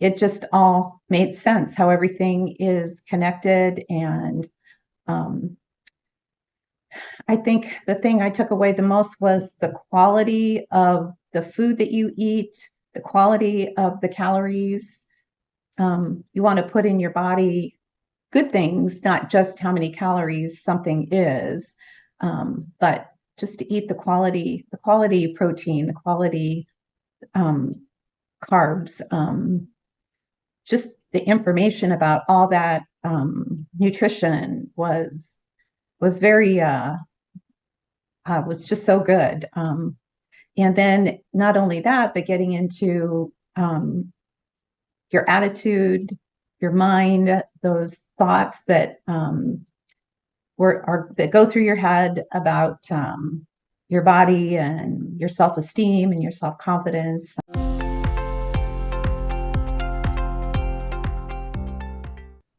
it just all made sense how everything is connected. And um, I think the thing I took away the most was the quality of the food that you eat, the quality of the calories. You want to put in your body good things, not just how many calories something is, but just to eat the quality protein, the quality um, carbs, just the information about all that nutrition was very was just so good. And then not only that, but getting into your attitude, your mind, those thoughts that that go through your head about your body and your self-esteem and your self-confidence.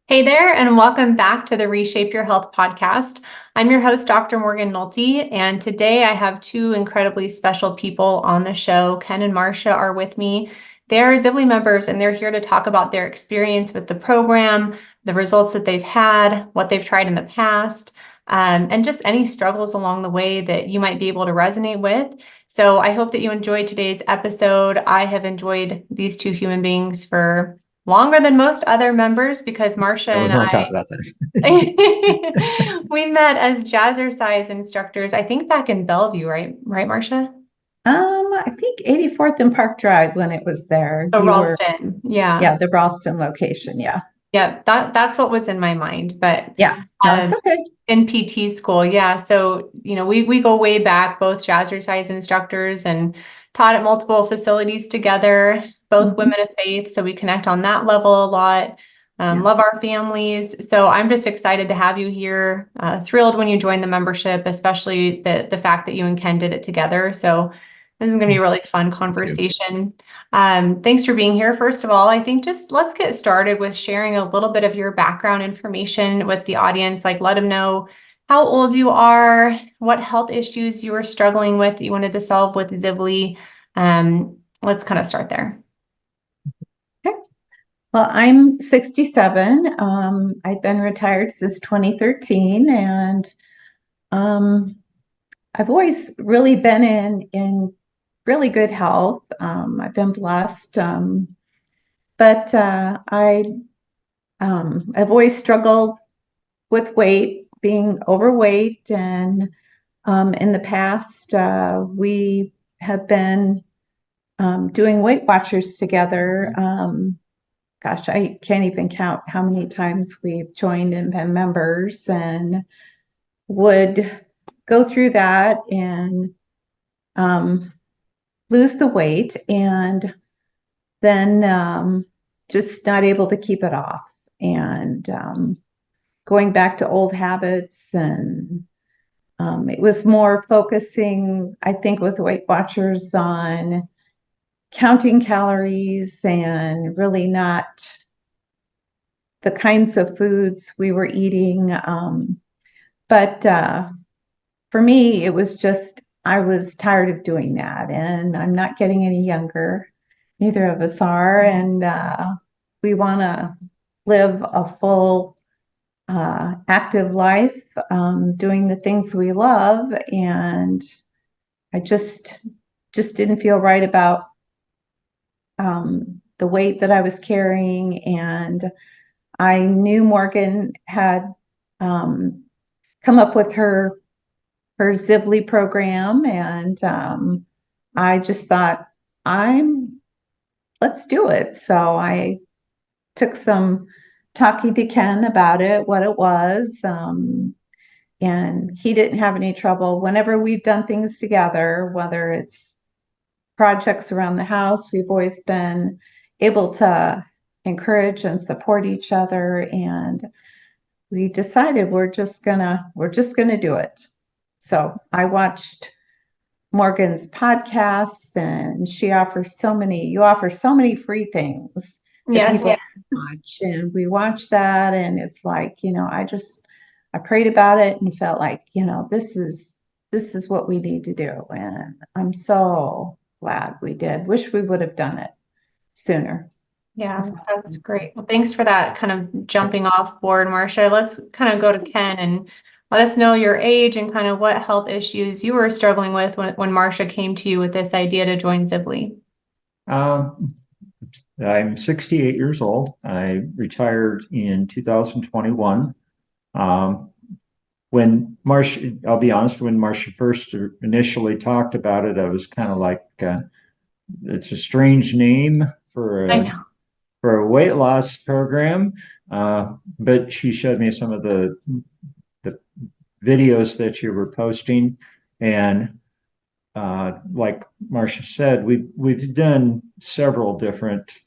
Hey there, and welcome back to the Reshape Your Health podcast. I'm your host, Dr. Morgan Nolte, and today I have two incredibly special people on the show. Ken and Marcia are with me. They're Zivli members, and they're here to talk about their experience with the program, the results that they've had, what they've tried in the past, and just any struggles along the way that you might be able to resonate with. So I hope that you enjoyed today's episode. I have enjoyed these two human beings for longer than most other members because Marcia and I talk about that. we met as jazzercise instructors, I think back in Bellevue, right? Right, Marcia? I think 84th and Park Drive when it was there. Oh, Ralston. Yeah. The Ralston location. Yeah. Yeah, that's what was in my mind. But yeah, no, it's okay. In PT school, yeah. So, we go way back, both jazzercise instructors, and taught at multiple facilities together, both women of faith. So we connect on that level a lot. Love our families. So I'm just excited to have you here. Thrilled when you joined the membership, especially the fact that you and Ken did it together. So this is going to be a really fun conversation. Thanks for being here. First of all, I think just let's get started with sharing a little bit of your background information with the audience. Like, let them know how old you are, what health issues you were struggling with that you wanted to solve with Zivli. Let's kind of start there. Okay. Well, I'm 67. I've been retired since 2013, and I've always really been in really good health. I've been blessed, but I've always struggled with weight, being overweight, and in the past we have been doing Weight Watchers together. Gosh, I can't even count how many times we've joined and been members, and would go through that and lose the weight, and then just not able to keep it off, and going back to old habits. And it was more focusing, I think, with Weight Watchers on counting calories and really not the kinds of foods we were eating. But for me, it was just, I was tired of doing that, and I'm not getting any younger. Neither of us are. And we want to live a full, active life, doing the things we love. And I just didn't feel right about the weight that I was carrying. And I knew Morgan had come up with her Zivli program, and I just thought, let's do it. So I took some talking to Ken about it, what it was, and he didn't have any trouble. Whenever we've done things together, whether it's projects around the house, we've always been able to encourage and support each other. And we decided we're just gonna do it. So I watched Morgan's podcasts, and you offer so many free things that people watch. And we watched that, and it's like, I prayed about it and felt like, this is what we need to do. And I'm so glad we did. Wish we would have done it sooner. Yeah, that's great. Well, thanks for that kind of jumping off board, Marcia. Let's kind of go to Ken and let us know your age and kind of what health issues you were struggling with when Marcia came to you with this idea to join Zivli. Um, I'm 68 years old. I retired in 2021. Um, when Marcia, I'll be honest, when Marcia first initially talked about it, I was kind of like, it's a strange name I know. for a weight loss program. But she showed me some of the videos that you were posting, and like Marcia said, we've done several different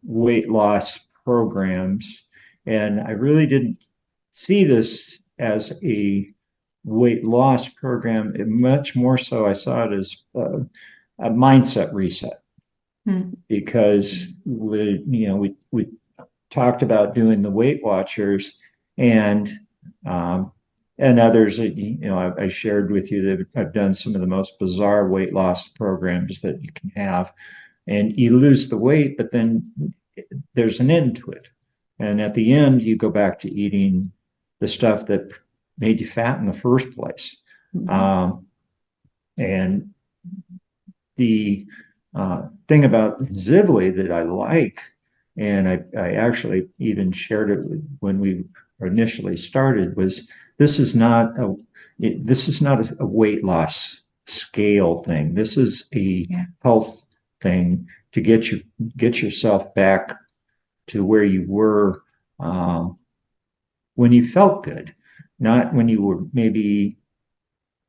weight loss programs, and I really didn't see this as a weight loss program. Much more so, I saw it as a mindset reset because we talked about doing the Weight Watchers and um, and others that I shared with you that I've done some of the most bizarre weight loss programs that you can have, and you lose the weight, but then there's an end to it, and at the end you go back to eating the stuff that made you fat in the first place. And the thing about Zivli that I like, and I actually even shared it when we initially started, was this is not a a weight loss scale thing. This is a health thing to get yourself back to where you were when you felt good, not when you were maybe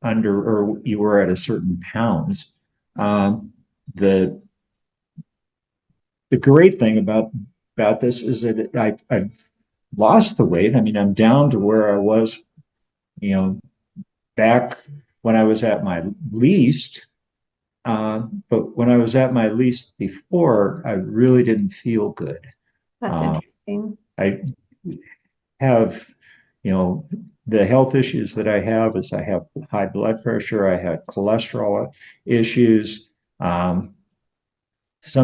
under or you were at a certain pounds. The the great thing about this is that I've lost the weight. I mean, I'm down to where I was, you know, back when I was at my least. But when I was at my least before, I really didn't feel good. That's interesting. I have, the health issues that I have is I have high blood pressure, I had cholesterol issues. Some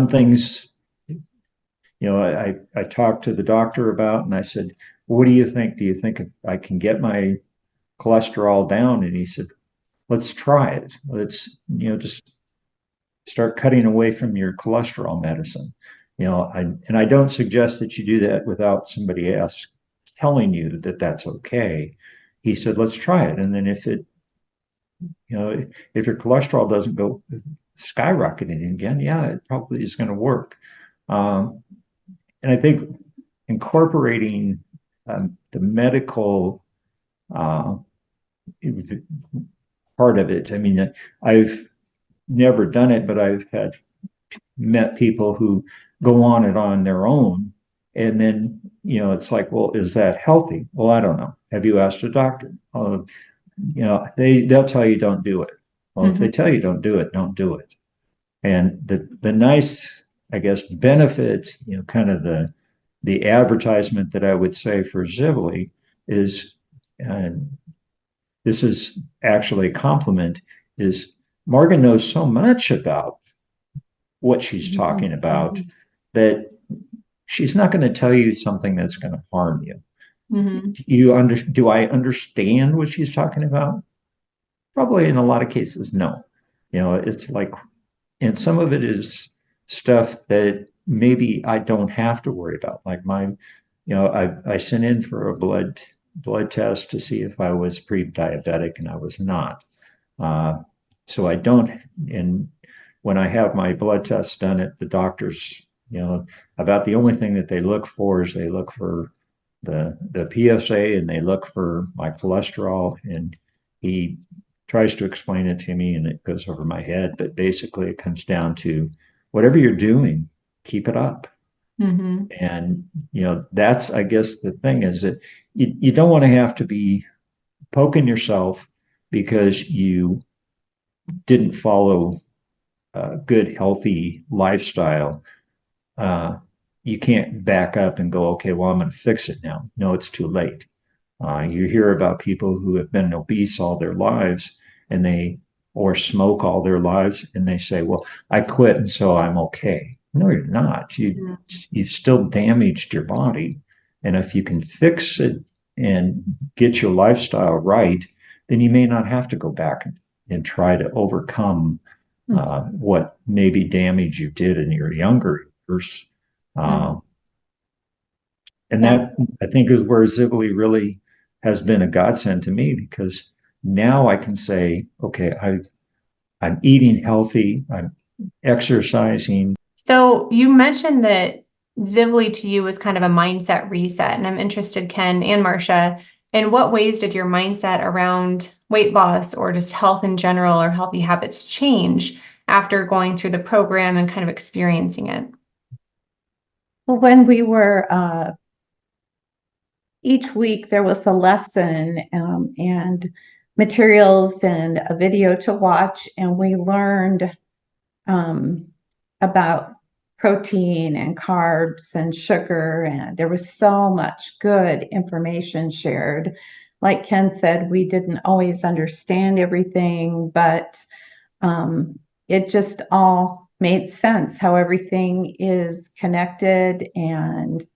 things, I talked to the doctor about, and I said, what do you think? Do you think I can get my cholesterol down? And he said, let's try it. Let's, just start cutting away from your cholesterol medicine. And I don't suggest that you do that without somebody else telling you that that's okay. He said, let's try it. And then if your cholesterol doesn't go skyrocketing again, yeah, it probably is going to work. And I think incorporating the medical part of it. I mean, I've never done it, but I've had met people who go on it on their own. And then, it's like, well, is that healthy? Well, I don't know. Have you asked a doctor? They'll tell you don't do it. Well, if they tell you don't do it, don't do it. And the nice, I guess, benefit, kind of the advertisement that I would say for Zivli is, and this is actually a compliment, is Morgan knows so much about what she's talking about that she's not going to tell you something that's going to harm you. Do I understand what she's talking about? Probably in a lot of cases, no. It's like, and some of it is stuff that maybe I don't have to worry about. Like I sent in for a blood test to see if I was pre-diabetic, and I was not. So I don't, and when I have my blood tests done at the doctors, about the only thing that they look for is they look for the PSA, and they look for my cholesterol, and he tries to explain it to me and it goes over my head. But basically it comes down to whatever you're doing, keep it up. And, that's, I guess, the thing is that you don't want to have to be poking yourself because you didn't follow a good, healthy lifestyle. You can't back up and go, okay, well, I'm going to fix it now. No, it's too late. You hear about people who have been obese all their lives or smoke all their lives, and they say, well, I quit and so I'm okay. No, you're not. You've still damaged your body. And if you can fix it and get your lifestyle right, then you may not have to go back and try to overcome what maybe damage you did in your younger years. And that, I think, is where Zivli really has been a godsend to me, because now I can say, okay, I'm eating healthy, I'm exercising. So you mentioned that Zivli to you was kind of a mindset reset, and I'm interested, Ken and Marcia, in what ways did your mindset around weight loss or just health in general or healthy habits change after going through the program and kind of experiencing it? Well, when we were each week there was a lesson and materials and a video to watch, and we learned about protein and carbs and sugar, and there was so much good information shared. Like Ken said, we didn't always understand everything, but it just all made sense how everything is connected. And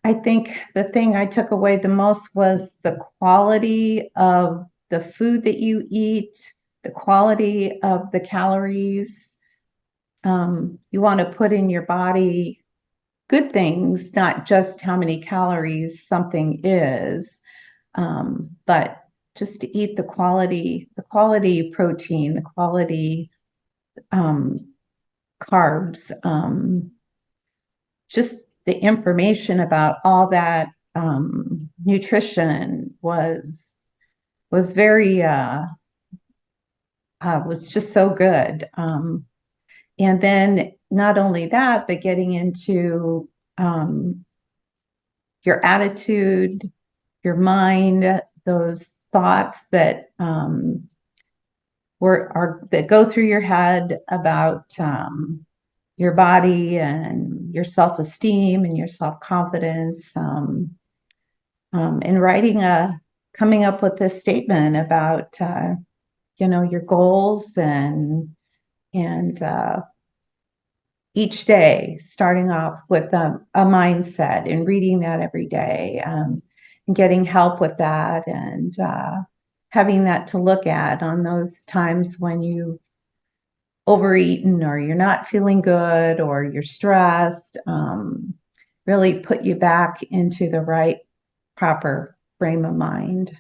I think the thing I took away the most was the quality of the food that you eat, the quality of the calories. You want to put in your body good things, not just how many calories something is, but just to eat the quality protein, the quality carbs, just the information about all that nutrition was very was just so good. And then not only that, but getting into your attitude, your mind, those thoughts that that go through your head about your body and your self-esteem and your self-confidence, and coming up with this statement about your goals and each day starting off with a mindset and reading that every day, and getting help with that, and having that to look at on those times when you overeaten or you're not feeling good or you're stressed, really put you back into the right proper frame of mind.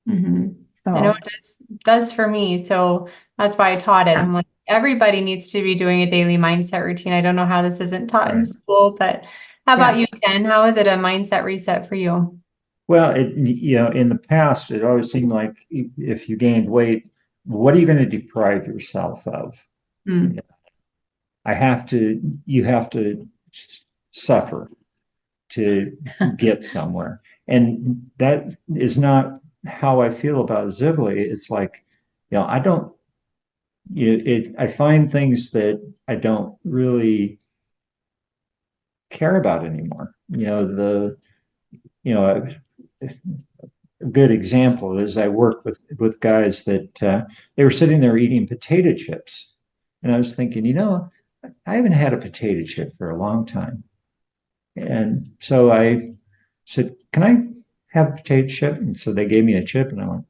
I know it does for me. So that's why I taught it. I'm like, everybody needs to be doing a daily mindset routine. I don't know how this isn't taught in school, but how about you, Ken? How is it a mindset reset for you? Well, in the past, it always seemed like if you gained weight, what are you going to deprive yourself of? You have to suffer to get somewhere. And that is not how I feel about Zivli. It's like, I don't, I find things that I don't really care about anymore. A good example is I work with guys that they were sitting there eating potato chips. And I was thinking, I haven't had a potato chip for a long time. And so I said, can I have a potato chip? And so they gave me a chip, and I went,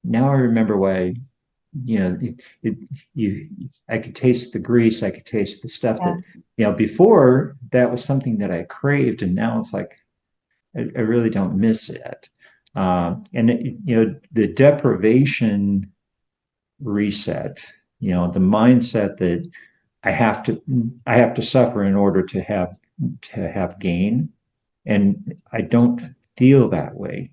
now I remember why, I could taste the grease. I could taste the stuff that, before that was something that I craved. And now it's like, I really don't miss it. The deprivation reset, the mindset that I have to suffer in order to have gain. And I don't feel that way.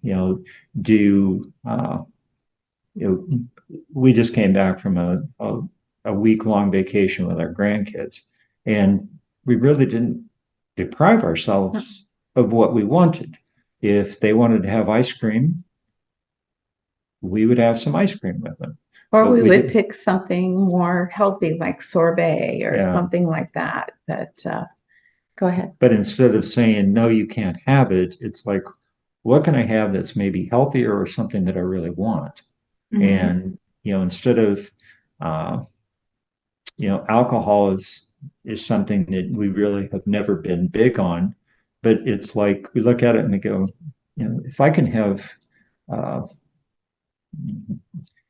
We just came back from a week-long vacation with our grandkids, and we really didn't deprive ourselves of what we wanted. If they wanted to have ice cream, we would have some ice cream with them. Or we would pick something more healthy like sorbet or something like that. Go ahead. But instead of saying, no, you can't have it, it's like, what can I have that's maybe healthier or something that I really want? And, instead of alcohol is something that we really have never been big on, but it's like we look at it and we go, if I can have uh,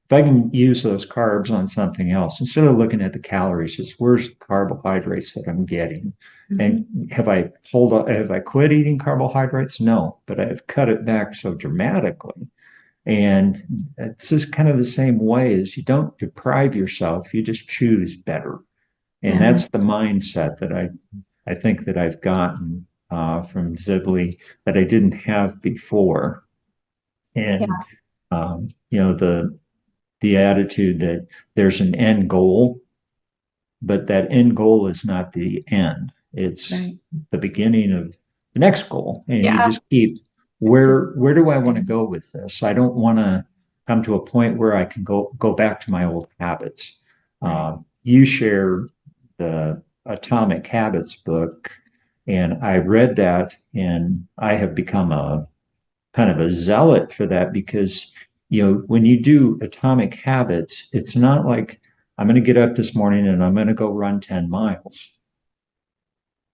if I can use those carbs on something else, instead of looking at the calories, it's where's the carbohydrates that I'm getting. Mhm. And have I quit eating carbohydrates? No, but I've cut it back so dramatically. And it's just kind of the same way as you don't deprive yourself, you just choose better. And Yeah. that's the mindset that I think that I've gotten from Zivli that I didn't have before. Yeah. And the attitude that there's an end goal, but that end goal is not the end. It's Right. the beginning of the next goal. And you Yeah. just keep where do I want to go with this? I don't want to come to a point where I can go back to my old habits. Right. You share the Atomic Habits book, and I read that, and I have become a kind of a zealot for that because when you do Atomic Habits, it's not like I'm going to get up this morning and I'm going to go run 10 miles.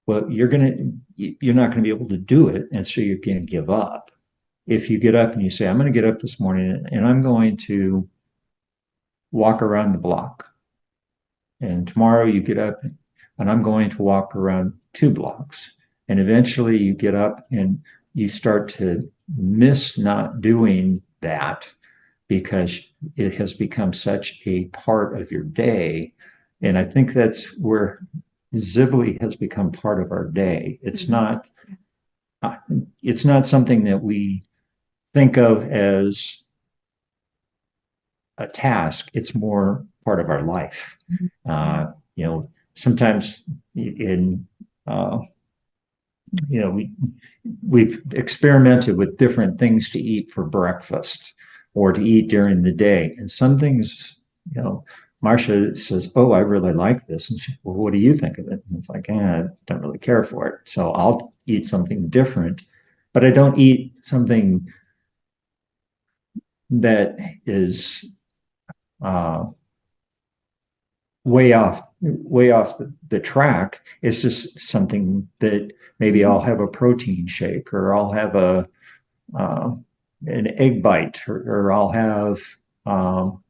Well, you're not going to be able to do it, and so you're going to give up. If you get up and you say, I'm going to get up this morning and I'm going to walk around the block, and tomorrow you get up and I'm going to walk around 2 blocks, and eventually you get up and you start to miss not doing that because it has become such a part of your day. And I think that's where Zivli has become part of our day. Uh, it's not something that we think of as a task. It's more part of our life. Sometimes in uh, we've experimented with different things to eat for breakfast or to eat during the day, and some things, Marcia says, "Oh, I really like this," and well, what do you think of it? And it's like, I don't really care for it, so I'll eat something different, but I don't eat something that is uh, way off the track. It's just something that maybe I'll have a protein shake, or I'll have uh, an egg bite, or I'll have um,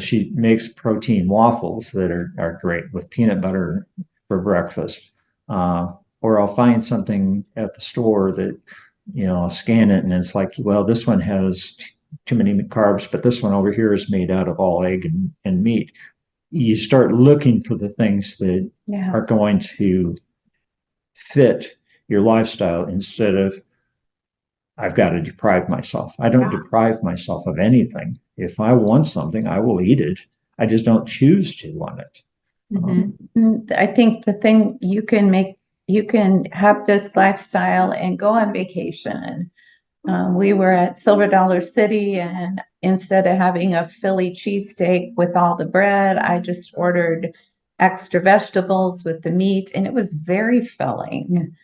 she makes protein waffles that are great with peanut butter for breakfast. Or I'll find something at the store that, I'll scan it and it's like, well, this one has too many carbs, but this one over here is made out of all egg and meat. You start looking for the things that Yeah. are going to fit your lifestyle instead of I've got to deprive myself. I don't deprive myself of anything. If I want something, I will eat it. I just don't choose to want it. I think the thing you can have this lifestyle and go on vacation. We were at Silver Dollar City, and instead of having a Philly cheesesteak with all the bread, I just ordered extra vegetables with the meat, and it was very filling.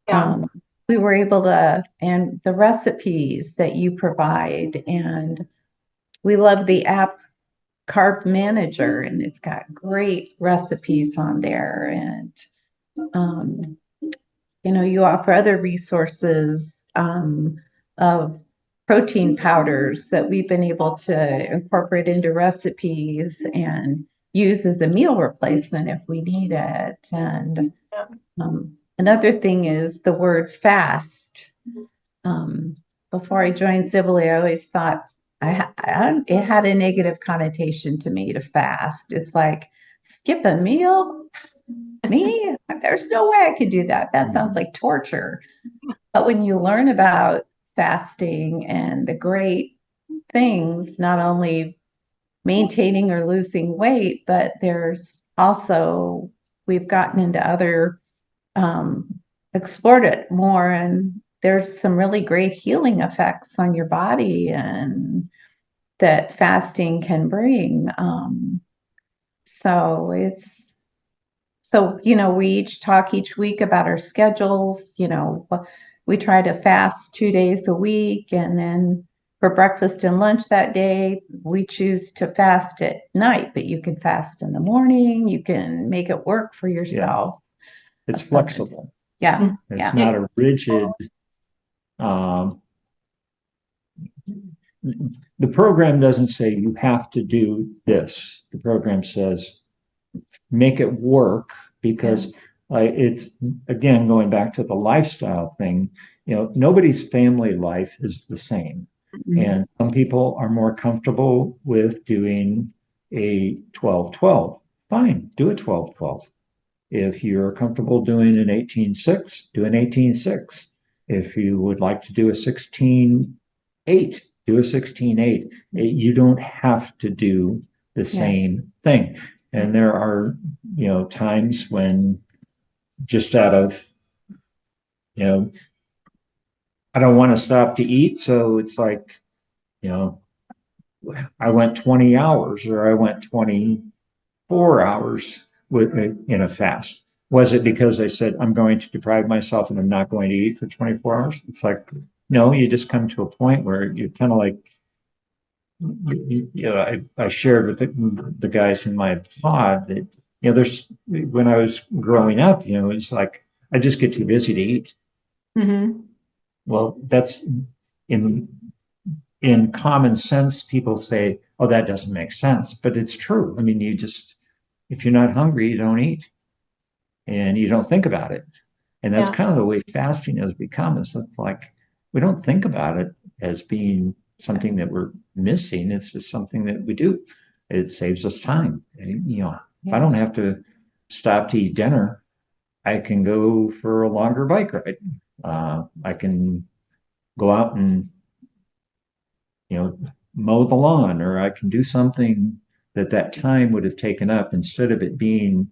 Yeah. We were able to, and the recipes that you provide, and we love the app Carb Manager, and it's got great recipes on there. And um, you offer other resources of protein powders that we've been able to incorporate into recipes and use as a meal replacement if we need it. And another thing is the word fast. Um, Before I joined Zivli, I always thought it had a negative connotation to me to fast. It's like skip a meal. Me? There's no way I could do that. That sounds like torture. But when you learn about fasting and the great things, not only maintaining or losing weight, but there's also, we've gotten into other, um, explored it more, and there's some really great healing effects on your body and that fasting can bring. So it's, we each talk each week about our schedules. We try to fast 2 days a week, and then for breakfast and lunch that day. We choose to fast at night, but you can fast in the morning. You can make it work for yourself. It's flexible. Yeah. It's not a rigid, the program doesn't say you have to do this. The program says make it work, because it's, again, going back to the lifestyle thing, nobody's family life is the same. And some people are more comfortable with doing a 12-12. Fine, do a 12-12. If you're comfortable doing an 18-6, do an 18-6. If you would like to do a 16-8, do a 16-8. You don't have to do the same thing. And there are, times when, just out of, I don't want to stop to eat. So it's like, I went 20 hours, or I went 24 hours in a fast. Was it because I said, I'm going to deprive myself and I'm not going to eat for 24 hours? It's like, no, you just come to a point where you're kind of like, I shared with the guys in my pod that, there's, when I was growing up, it's like, I just get too busy to eat. Well, that's in common sense, people say, oh, that doesn't make sense, but it's true. I mean, if you're not hungry, you don't eat, and you don't think about it. And that's kind of the way fasting has become. It's like, we don't think about it as being something that we're missing. It's just something that we do. It saves us time. If I don't have to stop to eat dinner, I can go for a longer bike ride. I can go out and, mow the lawn, or I can do something that time would have taken up, instead of it being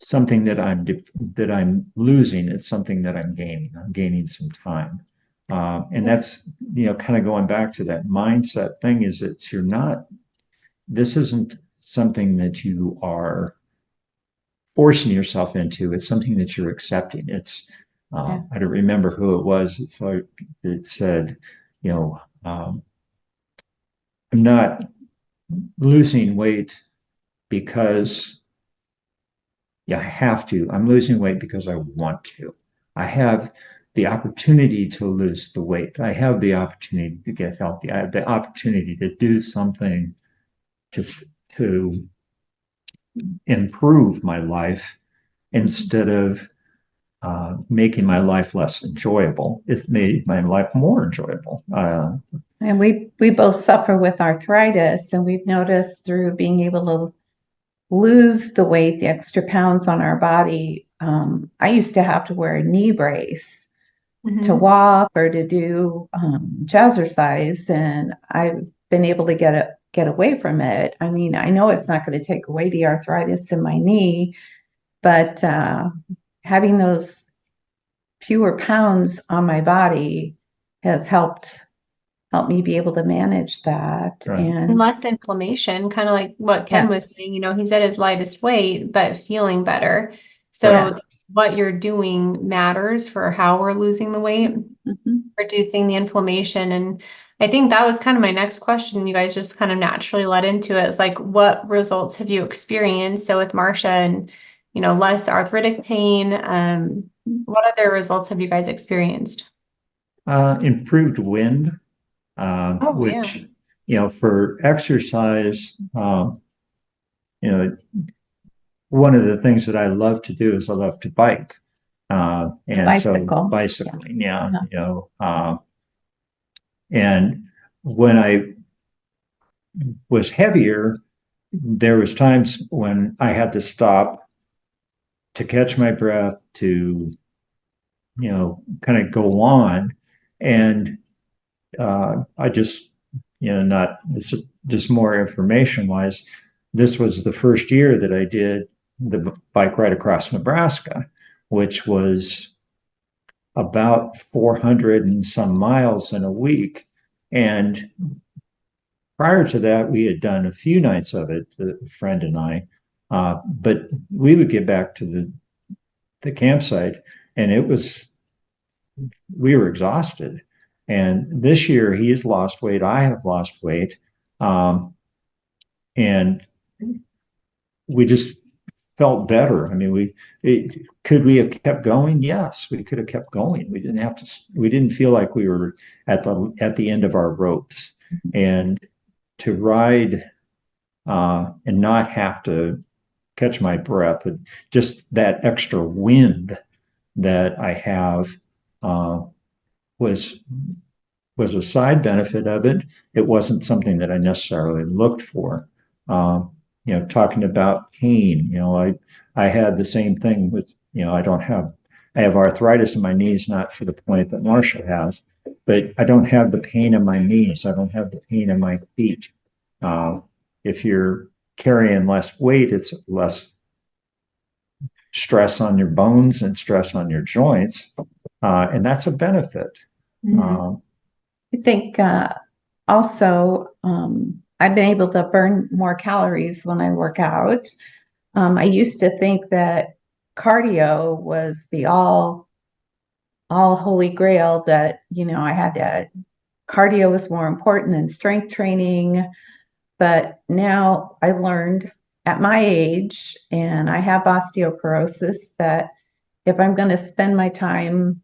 something that I'm losing. It's something that I'm gaining. I'm gaining some time. And that's, kind of going back to that mindset thing, is that this isn't something that you are forcing yourself into. It's something that you're accepting. I don't remember who it was. It's like, it said, I'm not losing weight because I have to. I'm losing weight because I want to. I have the opportunity to lose the weight. I have the opportunity to get healthy. I have the opportunity to do something to improve my life, instead of making my life less enjoyable. It made my life more enjoyable. And we both suffer with arthritis, and we've noticed through being able to lose the weight, the extra pounds on our body. I used to have to wear a knee brace to walk or to do jazzercise, and I've been able to get away from it. I mean, I know it's not going to take away the arthritis in my knee, but having those fewer pounds on my body has helped me be able to manage that. Right. And less inflammation, kind of like what Ken was saying. He's at his lightest weight, but feeling better. So what you're doing matters for how we're losing the weight, reducing the inflammation. And I think that was kind of my next question. You guys just kind of naturally led into it. It's like, what results have you experienced? So with Marcia and, less arthritic pain, what other results have you guys experienced? Improved wind, which, for exercise, one of the things that I love to do is I love to bike. And bicycle. So bicycling, and when I was heavier, there was times when I had to stop to catch my breath, to, kind of go on. And I just, it's just more information wise. This was the first year that I did the bike ride across Nebraska, which was about 400 and some miles in a week. And prior to that, we had done a few nights of it, a friend and I, but we would get back to the campsite, and it was we were exhausted. And this year he has lost weight. I have lost weight. And we just felt better. I mean, could we have kept going? Yes, we could have kept going. We didn't have to. We didn't feel like we were at the end of our ropes, and to ride and not have to catch my breath, just that extra wind that I have was a side benefit of it. It wasn't something that I necessarily looked for. Talking about pain, I had the same thing with, I have arthritis in my knees, not to the point that Marcia has, but I don't have the pain in my knees. I don't have the pain in my feet. If you're carrying less weight, it's less stress on your bones and stress on your joints. And that's a benefit. I think also I've been able to burn more calories when I work out. I used to think that cardio was the all holy grail, that, I had to, cardio was more important than strength training. But now I learned at my age, and I have osteoporosis, that if I'm going to spend my time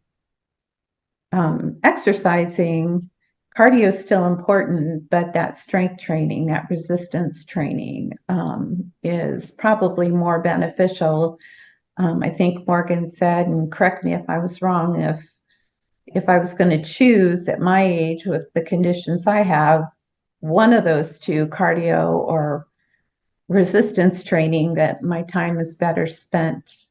exercising, cardio is still important, but that strength training, that resistance training is probably more beneficial. I think Morgan said, and correct me if I was wrong, if I was going to choose at my age with the conditions I have, one of those two, cardio or resistance training, that my time is better spent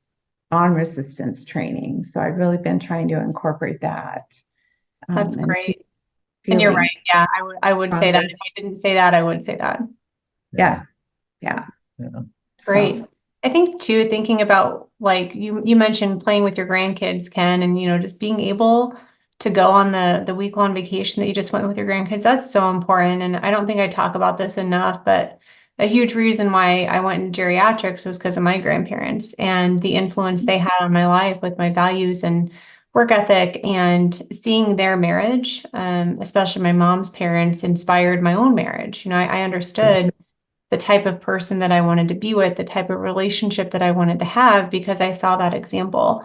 on resistance training. So I've really been trying to incorporate that. That's And great. And you're right. Yeah, I would say that. stronger. If I didn't say that, I would say that. Yeah. Great. So, I think too, thinking about, like, you mentioned playing with your grandkids, Ken, and just being able to go on the week-long vacation that you just went with your grandkids. That's so important. And I don't think I talk about this enough, but a huge reason why I went in geriatrics was because of my grandparents and the influence they had on my life with my values and work ethic, and seeing their marriage, especially my mom's parents, inspired my own marriage. I understood the type of person that I wanted to be with, the type of relationship that I wanted to have, because I saw that example.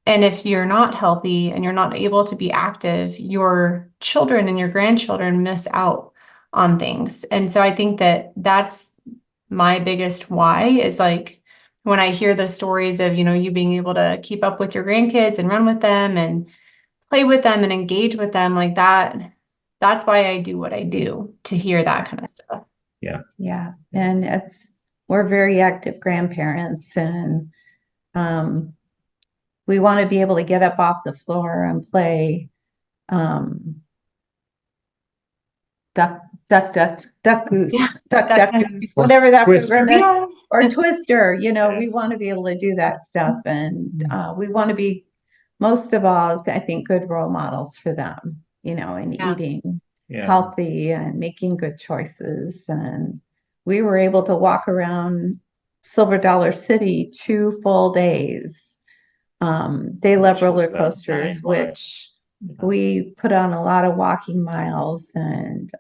And if you're not healthy and you're not able to be active, your children and your grandchildren miss out on things. And so I think that that's my biggest why, is like, when I hear the stories of, you being able to keep up with your grandkids and run with them and play with them and engage with them like that, that's why I do what I do, to hear that kind of stuff. yeah. And we're very active grandparents, and we want to be able to get up off the floor and play duck, goose, Yeah. duck, goose, whatever that program is, Yeah. or Twister. We want to be able to do that stuff, and we want to be, most of all, I think, good role models for them, in eating healthy and making good choices. And we were able to walk around Silver Dollar City 2 full days. They love roller coasters, which we put on a lot of walking miles, and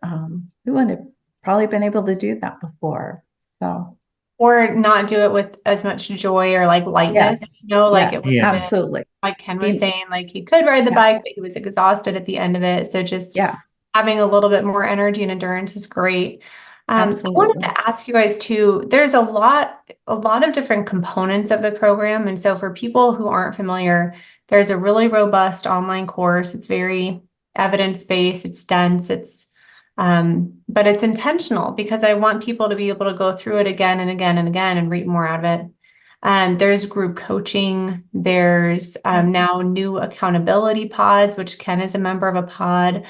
we wouldn't have probably been able to do that before. So, or not do it with as much joy or like lightness, like it was absolutely. like Ken was saying, like he could ride the bike, but he was exhausted at the end of it. So just having a little bit more energy and endurance is great. I wanted to ask you guys too, there's a lot of different components of the program. And so for people who aren't familiar, there's a really robust online course. It's very evidence-based, it's dense, but it's intentional, because I want people to be able to go through it again and again and again and read more out of it. There's group coaching. There's now new accountability pods, which Ken is a member of a pod.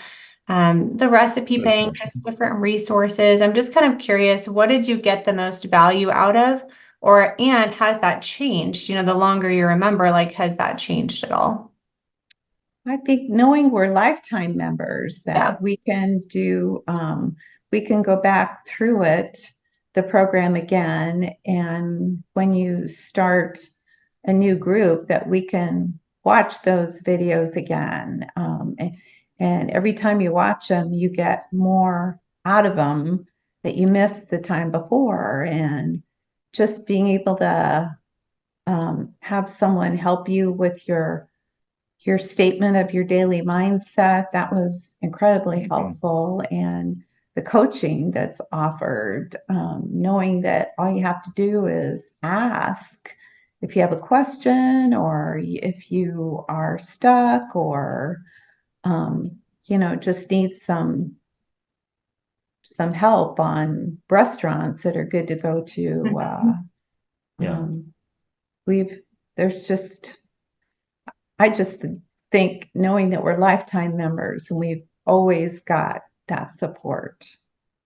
The recipe bank has different resources. I'm just kind of curious, what did you get the most value out of? And has that changed? The longer you remember, like, has that changed at all? I think knowing we're lifetime members, that we can do, we can go back through the program again. And when you start a new group, that we can watch those videos again. And every time you watch them, you get more out of them that you missed the time before. And just being able to have someone help you with your statement of your daily mindset, that was incredibly helpful. And the coaching that's offered, knowing that all you have to do is ask if you have a question or if you are stuck or just need some help on restaurants that are good to go to. Yeah. We've there's just I just think knowing that we're lifetime members and we've always got that support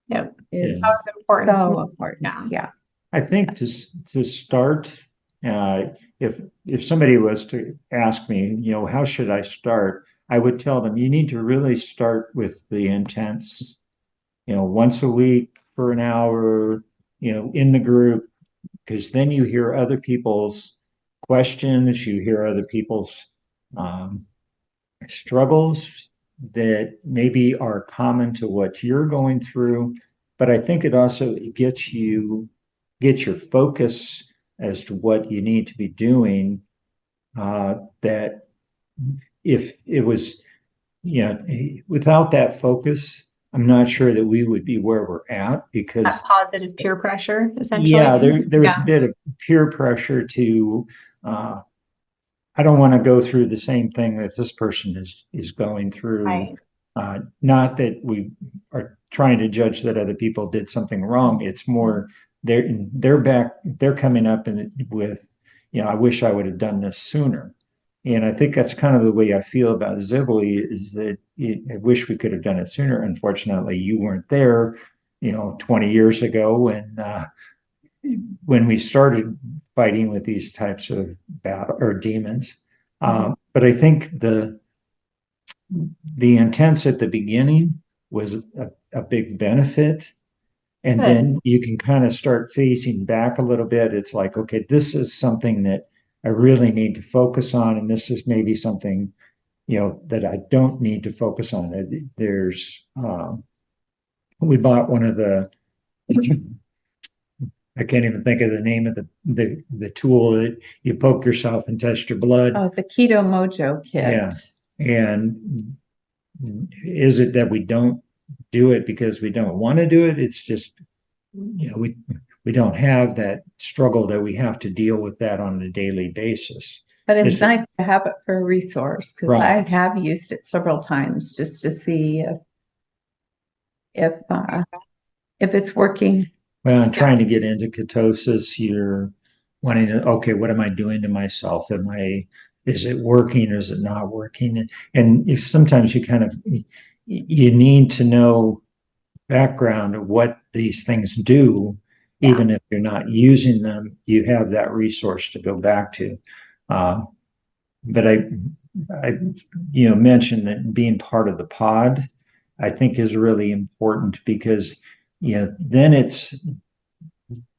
Yep. is Yeah. That's important. so important. Yeah. Yeah. I think to start, if somebody was to ask me, how should I start? I would tell them you need to really start with the intense, once a week for an hour, in the group, because then you hear other people's questions, you hear other people's struggles that maybe are common to what you're going through. But I think it also gets your focus as to what you need to be doing. That if it was, without that focus, I'm not sure that we would be where we're at because That positive peer pressure, essentially. yeah, there was a bit of peer pressure to I don't want to go through the same thing that this person is going through. Right. Not that we are trying to judge that other people did something wrong. It's more they're coming up with, I wish I would have done this sooner. And I think that's kind of the way I feel about Zivli is that I wish we could have done it sooner. Unfortunately, you weren't there, 20 years ago, and when we started fighting with these types of battle or demons. But I think the intense at the beginning was a big benefit. And Good. then you can kind of start facing back a little bit. It's like, okay, this is something that I really need to focus on. And this is maybe something, that I don't need to focus on. We bought one of the, I can't even think of the name of the tool that you poke yourself and test your blood. Oh, the Keto Mojo kit. Yeah. And is it that we don't do it because we don't want to do it? It's just, we don't have that struggle that we have to deal with that on a daily basis. But it's nice to have it for a resource because I have used it several times just to see if it's working. Well, I'm trying to get into ketosis. You're wanting to, okay, what am I doing to myself? Is it working or is it not working? And sometimes you need to know background of what these things do, even if you're not using them, you have that resource to go back to. But I mentioned that being part of the pod, I think is really important because, then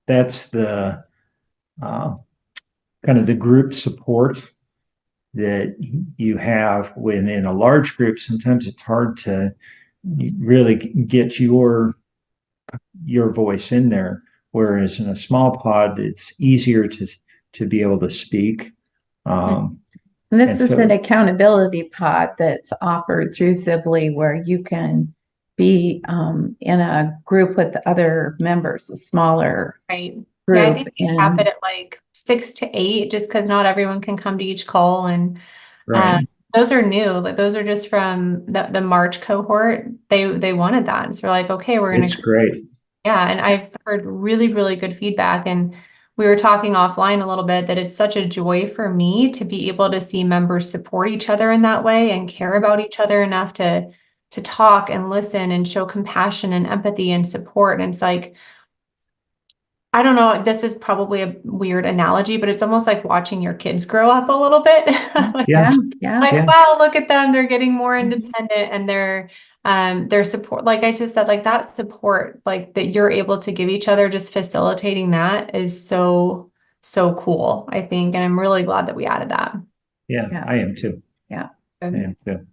that's the kind of the group support that you have when in a large group. Sometimes it's hard to really get your voice in there, whereas in a small pod, it's easier to be able to speak. And this is an accountability pod that's offered through Zivli where you can be in a group with other members, a smaller group. Yeah, I think we cap it at like 6 to 8 just because not everyone can come to each call. And those are new. Like those are just from the March cohort. They wanted that. And so we're like, okay, we're going to. It's great. Yeah. And I've heard really, really good feedback. And we were talking offline a little bit that it's such a joy for me to be able to see members support each other in that way and care about each other enough to talk and listen and show compassion and empathy and support. And it's like, I don't know, this is probably a weird analogy, but it's almost like watching your kids grow up a little bit. Wow, look at them. They're getting more independent and their support, like I just said, like that support, like that you're able to give each other, just facilitating that is so, so cool, I think. And I'm really glad that we added that. Yeah, Yeah. I am too. Yeah. I am too.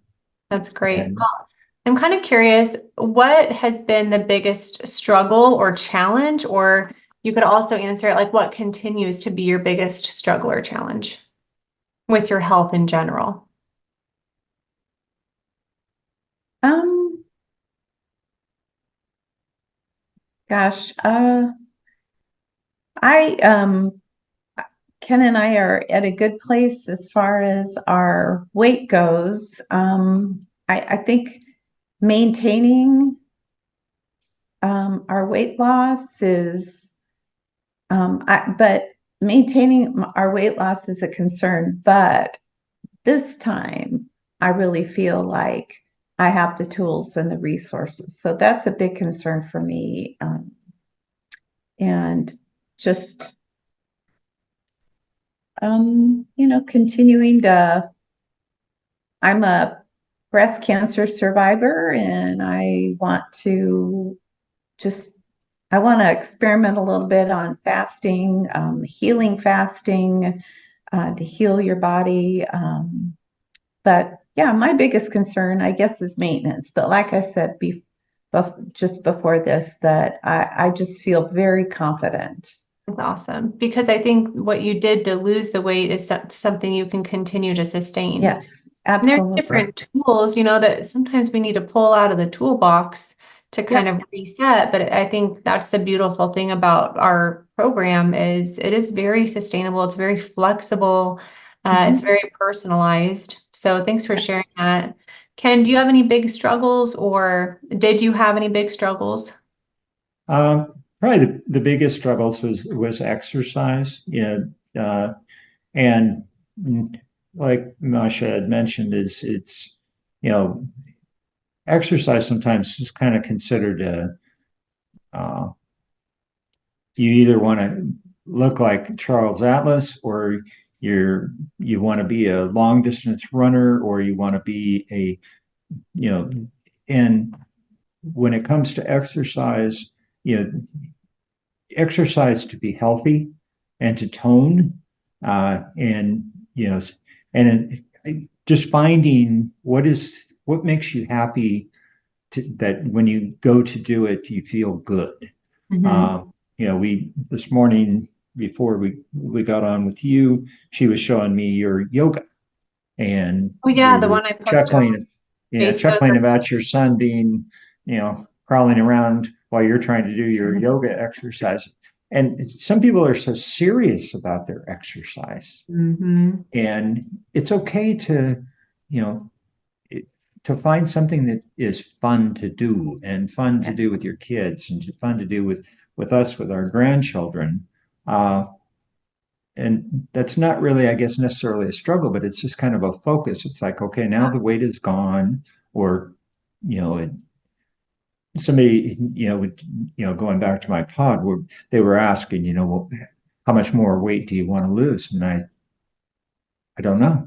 That's great. And Well, I'm kind of curious, what has been the biggest struggle or challenge? Or you could also answer it like, what continues to be your biggest struggle or challenge with your health in general? Um, gosh, I Ken and I are at a good place as far as our weight goes. I think maintaining our weight loss is, but maintaining our weight loss is a concern. But this time, I really feel like I have the tools and the resources. So that's a big concern for me. And just, continuing to, I'm a breast cancer survivor and just, I want to experiment a little bit on fasting, healing fasting, to heal your body. But yeah, my biggest concern, I guess, is maintenance. But like I said just before this, that I just feel very confident. That's awesome. Because I think what you did to lose the weight is something you can continue to sustain. Yes, And there's absolutely. different tools, that sometimes we need to pull out of the toolbox to kind of reset. But I think that's the beautiful thing about our program is it is very sustainable. It's very flexible. It's very personalized. So thanks for sharing that. Ken, do you have any big struggles or did you have any big struggles? Probably the biggest struggles was exercise. And like Masha had mentioned, it's you know exercise sometimes is kind of considered you either want to look like Charles Atlas or you want to be a long distance runner or you want to be a you know and when it comes to exercise, you know exercise to be healthy and to tone and just finding what makes you happy that when you go to do it you feel good. We this morning before we got on with you, she was showing me your yoga and Oh yeah, we the were one I posted on Facebook. chuckling about your son being, crawling around while you're trying to do your yoga exercise. And some people are so serious about their exercise. And it's okay to, you know, to find something that is fun to do and fun to do with your kids and fun to do with us, with our grandchildren. And that's not really, I guess, necessarily a struggle, but it's just kind of a focus. It's like, okay, now the weight is gone, or you know, it, somebody, going back to my pod, where they were asking, well, how much more weight do you want to lose? And I don't know.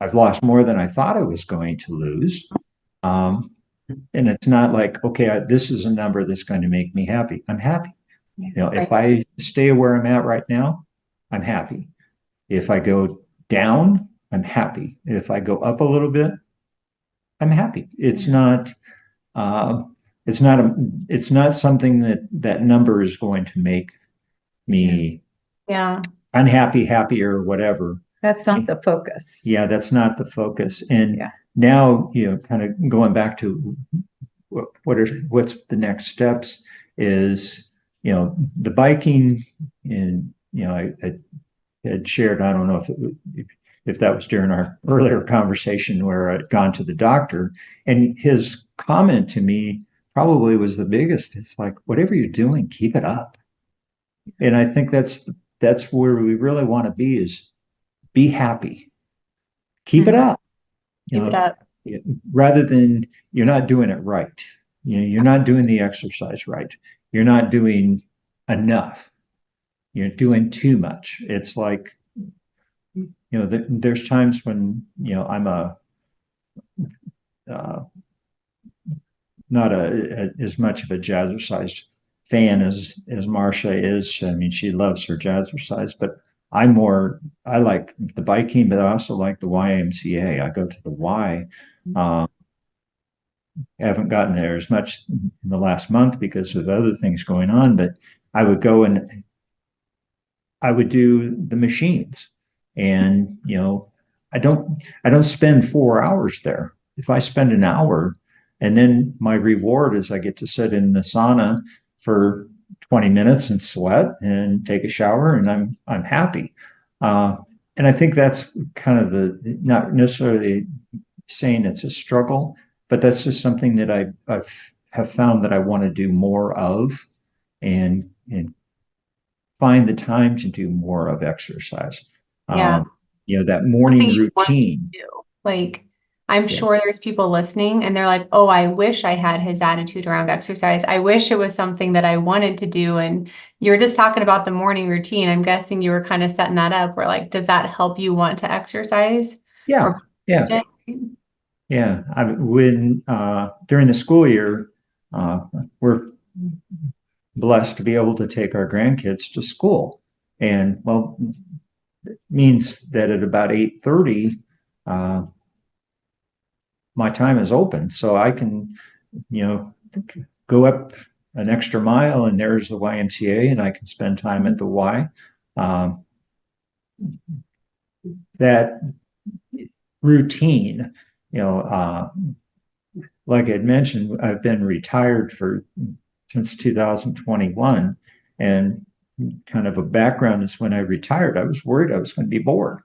I've lost more than I thought I was going to lose. And it's not like, okay, this is a number that's going to make me happy. I'm happy. If I stay where I'm at right now, I'm happy. If I go down, I'm happy. If I go up a little bit, I'm happy. Uh, it's not something that number is going to make me unhappy, happier, or whatever. That's not the focus. Yeah, that's not the focus. And now, kind of going back to what's the next steps is, the biking. And I had shared, I don't know if that was during our earlier conversation where I'd gone to the doctor, and his comment to me probably was the biggest. It's like, whatever you're doing, keep it up. And I think that's where we really want to be, is be happy. Keep it up. Keep it up. Rather than you're not doing it right. You're not doing the exercise right. You're not doing enough. You're doing too much. It's like, there's times when, I'm uh, not as much of a jazzercise fan as Marcia is. I mean, she loves her jazzercise, but I like the biking, but I also like the YMCA. I go to the Y. Haven't gotten there as much in the last month because of other things going on, but I would go and I would do the machines. And, I don't spend 4 hours there. If I spend an hour and then my reward is I get to sit in the sauna for 20 minutes and sweat and take a shower and I'm happy. And I think that's kind of not necessarily saying it's a struggle, but that's just something that I've have found that I want to do more of and find the time to do more of exercise. Yeah. That Something morning you want to routine. do. Like, I'm Yeah. sure there's people listening and they're like, oh, I wish I had his attitude around exercise. I wish it was something that I wanted to do. And you're just talking about the morning routine. I'm guessing you were kind of setting that up where, like, does that help you want to exercise Yeah. or Yeah. consistent? Yeah. When during the school year, we're blessed to be able to take our grandkids to school. And well, means that at about 8:30, my time is open. So I can, you know, go up an extra mile and there's the YMCA and I can spend time at the Y. Um, that routine, like I had mentioned, I've been retired since 2021. And kind of a background is when I retired, I was worried I was going to be bored.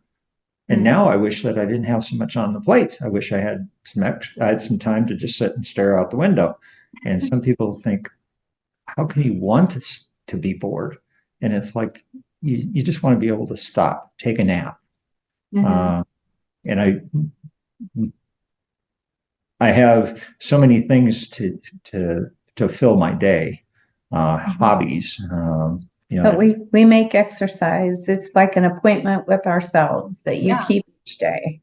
And now I wish that I didn't have so much on the plate. I wish I had some time to just sit and stare out the window. And some people think, how can you want to be bored? And it's like you just want to be able to stop, take a nap. Mhm. And I have so many things to fill my day, hobbies. But we make exercise. It's like an appointment with ourselves that you Yeah. keep each day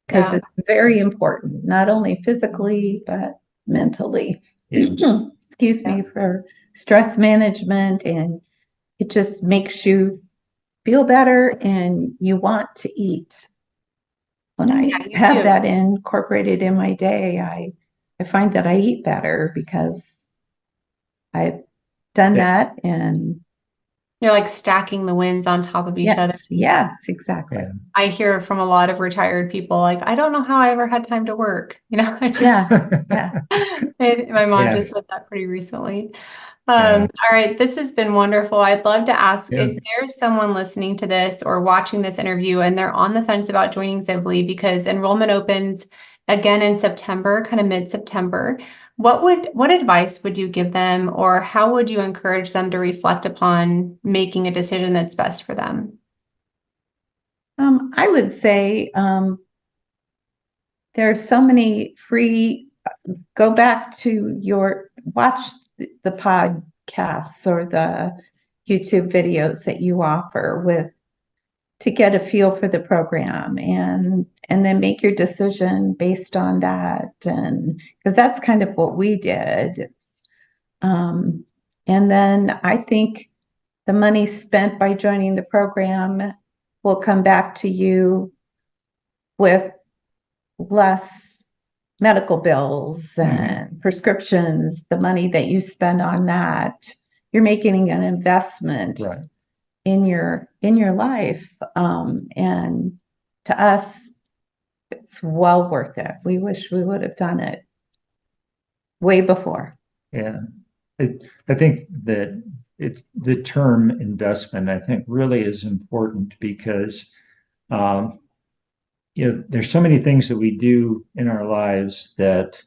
because Yeah. it's very important, not only physically, but mentally. Yeah. Excuse me, for stress management, and it just makes you feel better and you want to eat. When I Yeah, you have do. that incorporated in my day, I find that I eat better because I've done Yeah. that. And You're like stacking the wins on top of each other. yes, exactly. Yeah. I hear from a lot of retired people, like, I don't know how I ever had time to work. I just, Yeah. my mom Yeah. just said that pretty recently. Yeah. All right, this has been wonderful. I'd love to ask Yeah. if there's someone listening to this or watching this interview and they're on the fence about joining Zivli because enrollment opens again in September, kind of mid-September. What advice would you give them, or how would you encourage them to reflect upon making a decision that's best for them? I would say there's so many free, go back to watch the podcasts or the YouTube videos that you offer to get a feel for the program, and then make your decision based on that. And because that's kind of what we did. Um, and then I think the money spent by joining the program will come back to you with less medical bills and prescriptions. The money that you spend on that, you're making an investment Right. in your life. And to us, it's well worth it. We wish we would have done it way before. Yeah. I think that it's the term investment, I think really is important because, um, there's so many things that we do in our lives that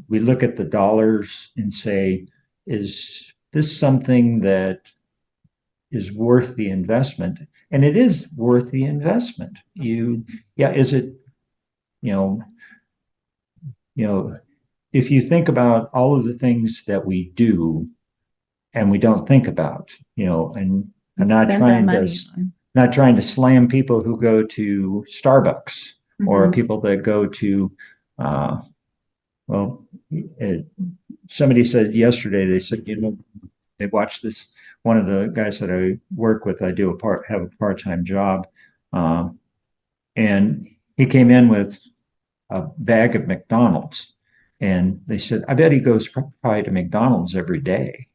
we look at the dollars and say, is this something that is worth the investment? And it is worth the investment. Is it, you know, if you think about all of the things that we do and we don't think about, and I'm Spend our money on. not trying to slam people who go to Starbucks or Mhm. people that go to, uh, well, somebody said yesterday, they said, they watched this one of the guys that I work with, I have a part-time job. And he came in with a bag of McDonald's. And they said, I bet he goes probably to McDonald's every day.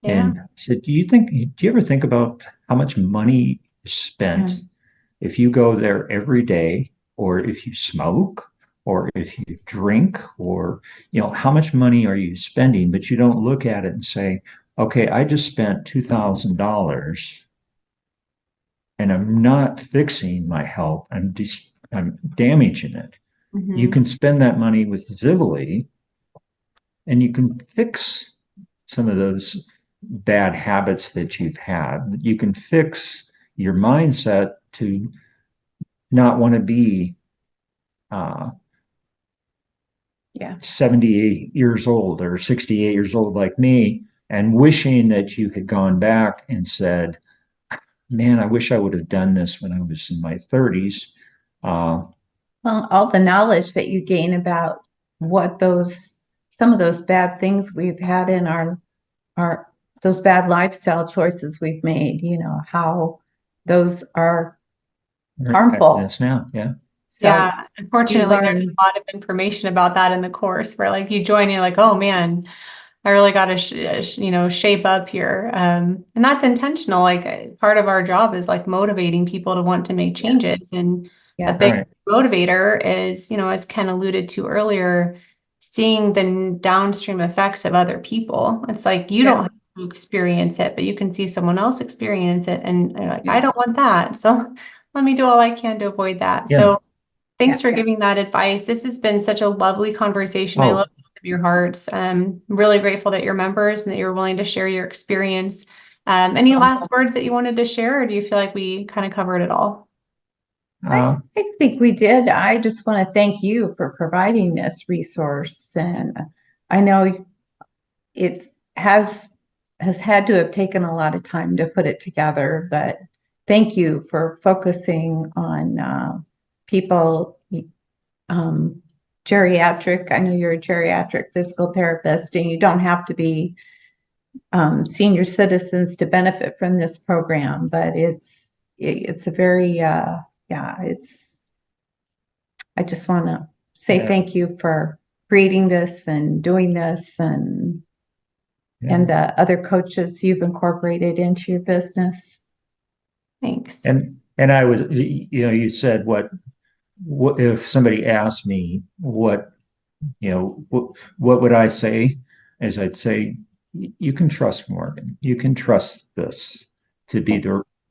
Yeah. And I said, do you ever think about how much money is spent if you go there every day, or if you smoke, or if you drink, or, how much money are you spending? But you don't look at it and say, okay, I just spent $2,000 and I'm not fixing my health. I'm damaging it. You can spend that money with Zivli and you can fix some of those bad habits that you've had. You can fix your mindset to not want to be uh, Yeah. 78 years old or 68 years old like me, and wishing that you had gone back and said, man, I wish I would have done this when I was in my 30s. Well, all the knowledge that you gain about what some of those bad things we've had in our those bad lifestyle choices we've made, how those are harmful. Yes, now, yeah. So Yeah, unfortunately, there's learn, a lot of information about that in the course where like you join, you're like, oh man, I really got to, shape up here. And that's intentional. Like part of our job is like motivating people to want to make changes. And a yeah, big Right. motivator is, as Ken alluded to earlier, seeing the downstream effects of other people. It's like you don't have to experience it, but you can see someone else experience it. And you're like, I don't want that. So let me do all I can to avoid that. Yeah. So thanks Yeah. for giving that advice. This has been such a lovely conversation. I Oh, love both of your hearts. I'm really grateful that you're members and that you're willing to share your experience. Any last words that you wanted to share, or do you feel like we kind of covered it all? uh, I think we did. I just want to thank you for providing this resource. And I know it has had to have taken a lot of time to put it together, but thank you for focusing on people, geriatric. I know you're a geriatric physical therapist, and you don't have to be senior citizens to benefit from this program, but it's a very it's I just want to say yeah, thank you for creating this and doing this, and yeah. the other coaches you've incorporated into your business. Thanks. And I was, you said what if somebody asked me what would I say? As I'd say, you can trust Morgan. You can trust this to be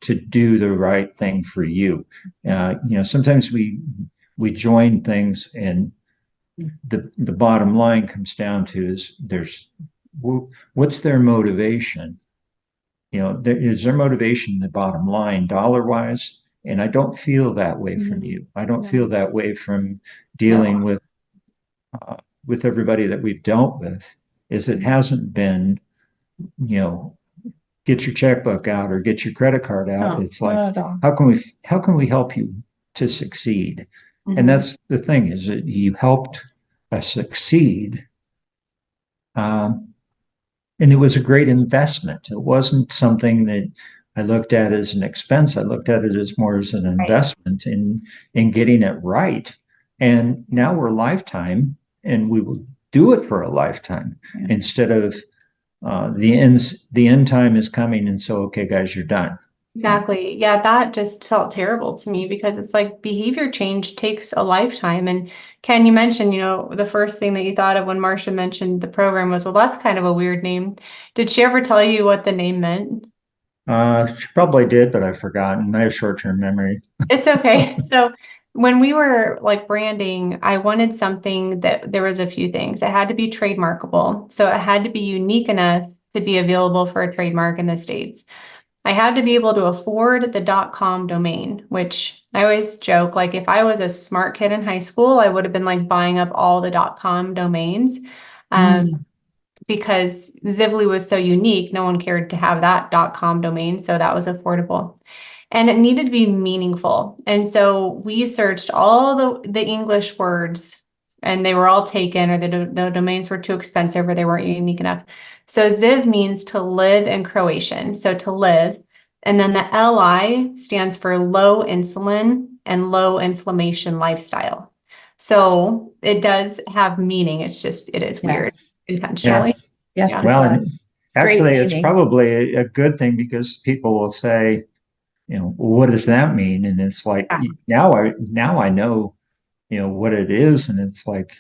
to do the right thing for you. Sometimes we join things, and the bottom line comes down to what's their motivation? Is their motivation the bottom line dollar wise? And I don't feel that way from you. I don't feel that way from dealing uh, with everybody that we've dealt with. Is it hasn't been, you know, get your checkbook out or get your credit card out. No, It's like, not at all. how can we help you to succeed? And Mhm. that's the thing, is that you helped us succeed. Um, and it was a great investment. It wasn't something that I looked at as an expense. I looked at it as more as an investment in getting it right. And now we're lifetime, and we will do it for a lifetime instead of the end time is coming, and so okay, guys, you're done. Exactly. Yeah, that just felt terrible to me because it's like behavior change takes a lifetime. And Ken, you mentioned, the first thing that you thought of when Marcia mentioned the program was, well, that's kind of a weird name. Did she ever tell you what the name meant? She probably did, but I've forgotten. I have short-term memory. It's okay. So when we were like branding, I wanted something that there was a few things. It had to be trademarkable. So it had to be unique enough to be available for a trademark in the States. I had to be able to afford the .com domain, which I always joke, like if I was a smart kid in high school, I would have been like buying up all the .com domains. Because Zivli was so unique, no one cared to have that .com domain, so that was affordable. And it needed to be meaningful. And so we searched all the English words and they were all taken, or the domains were too expensive, or they weren't unique enough. So Ziv means to live in Croatian, so to live. And then the LI stands for low insulin and low inflammation lifestyle. So it does have meaning. It's just, it is weird Yes. intentionally. Yes, Yeah. it Well, and does. actually, it's meaning. probably a good thing because people will say, well, what does that mean? And it's like Yeah. now I know, what it is, and it's like,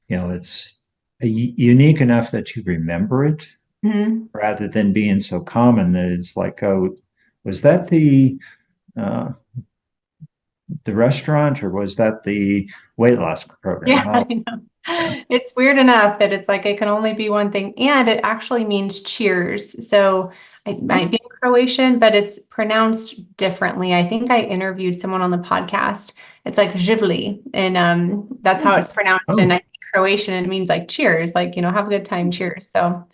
it's unique enough that you remember it Mhm. rather than being so common that it's like, oh, was that the restaurant or was that the weight loss program? Yeah, Oh, I know. yeah. It's weird enough that it's like it can only be one thing, and it actually means cheers. So it might be Croatian, but it's pronounced differently. I think I interviewed someone on the podcast. It's like Zivli, and that's how it's pronounced. And Oh, I think Croatian, it means like cheers, like, have a good time, cheers. So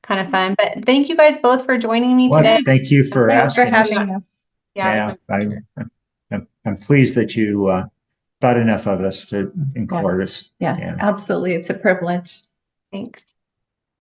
kind of fun. But thank you guys both for joining me well, today. thank you for Thanks for asking us. having us. Yeah, it was Yeah, my pleasure. I'm pleased that you thought enough of us to Yeah. include us. Yes, Yeah. absolutely. It's a privilege. Thanks.